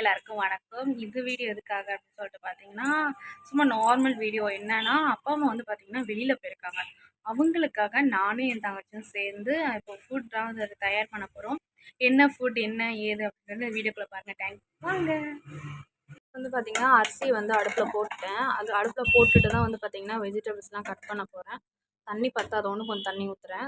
எல்லாருக்கும் வணக்கம். இந்த வீடியோ எதுக்காக அப்படின்னு சொல்லிட்டு பார்த்தீங்கன்னா, சும்மா நார்மல் வீடியோ. என்னன்னா, அப்பா அம்மா வந்து பார்த்தீங்கன்னா வெளியில் போயிருக்காங்க. அவங்களுக்காக நானும் என் தங்கச்சியும் சேர்ந்து இப்போ ஃபுட் தான் வந்து தயார் பண்ண போகிறோம். என்ன ஃபுட் என்ன ஏது அப்படின்றது வீடியோக்குள்ளே பாருங்கள். தேங்க்ஸ். வாங்க. வந்து பார்த்தீங்கன்னா அரிசி வந்து அடுப்பில் போட்டுட்டேன். அது அடுப்பில் போட்டுட்டு தான் வந்து பார்த்தீங்கன்னா வெஜிடபிள்ஸ்லாம் கட் பண்ண போகிறேன். தண்ணி பத்தாதோன்னு கொஞ்சம் தண்ணி ஊற்றுறேன்.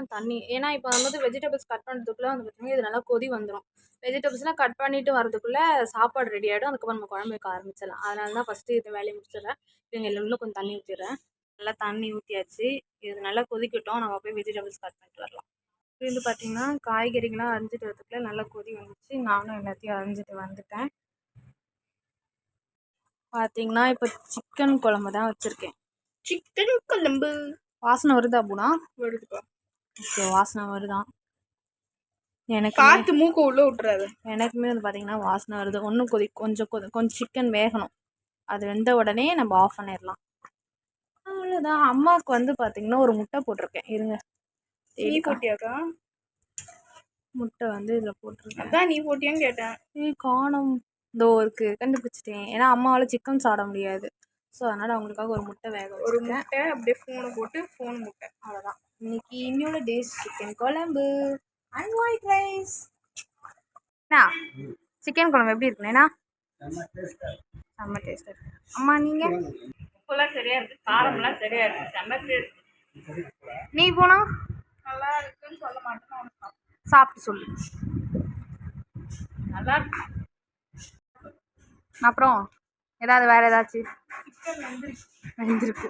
ஏன்னா இப்போ வந்து வெஜிடபிள்ஸ் கட் பண்ணுறதுக்குள்ளே வந்து பார்த்தீங்கன்னா இது நல்லா கொதி வந்துடும். வெஜிடபிள்ஸ்லாம் கட் பண்ணிட்டு வரதுக்குள்ளே சாப்பாடு ரெடி ஆகிடும். அதுக்கப்புறம் நம்ம குழம்பு வைக்க ஆரம்பிச்சிடலாம். அதனால தான் ஃபஸ்ட்டு இது வேலையை முடிச்சிடுறேன். இவங்க எல்லாம் கொஞ்சம் தண்ணி ஊற்றிடுறேன். நல்லா தண்ணி ஊற்றியாச்சு. இது நல்லா கொதிக்கட்டும். நம்ம போய் வெஜிடபிள்ஸ் கட் பண்ணிட்டு வரலாம். இது வந்து பார்த்திங்கன்னா காய்கறிகள்லாம் அரிஞ்சிட்டு வரதுக்குள்ளே நல்லா கொதி வந்துச்சு. நானும் எல்லாத்தையும் அரிஞ்சிட்டு வந்துட்டேன். பார்த்தீங்கன்னா இப்போ சிக்கன் குழம்பு தான் வச்சுருக்கேன். சிக்கன் குழம்பு வாசனை வருதா பூனா? வருதுப்பா. ஓகே, வாசனை வருதான். எனக்கு காற்று மூக்க உள்ளே விட்டுறாது. எனக்குமே வந்து பார்த்தீங்கன்னா வாசனை வருது. ஒன்றும் கொஞ்சம் சிக்கன் வேகணும். அது வெந்த உடனே நம்ம ஆஃப் பண்ணிடலாம். அவ்வளோதான். அம்மாவுக்கு வந்து பார்த்தீங்கன்னா ஒரு முட்டை போட்டிருக்கேன். இருங்க. நீ போட்டியாக்கா? முட்டை வந்து இதில் போட்டிருக்கேன். அதான் நீ போட்டியான்னு கேட்டேன். காணோம். இதோ இருக்குது, கண்டுபிடிச்சிட்டேன். ஏன்னா அம்மாவால் சிக்கன் சாப்பிட முடியாது. ஸோ அதனால் அவங்களுக்காக ஒரு முட்டை ஒரு முட்டை அப்படியே ஃபோனை போட்டு ஃபோன் முட்டை. அவ்வளோதான். இன்னைக்கு இன்னொரு டேஸ் சிக்கன் குழம்பு and white rice. Anna chicken குழம்பு எப்படி இருக்குண்ணா? செம்ம டேஸ்ட் இருக்கு. அம்மா நீங்கள்? உப்புலாம் சரியாக இருக்குது, காரம்லாம் சரியாக இருக்குது, செம்ம டேஸ்ட். நீ போனா நல்லா இருக்குன்னு சொல்ல மாட்டேன்னு சாப்பிட்டு சொல்லு. நல்லா இருக்கு. அப்புறம் ஏதாவது வேறு ஏதாச்சும் வெந்திருக்கு.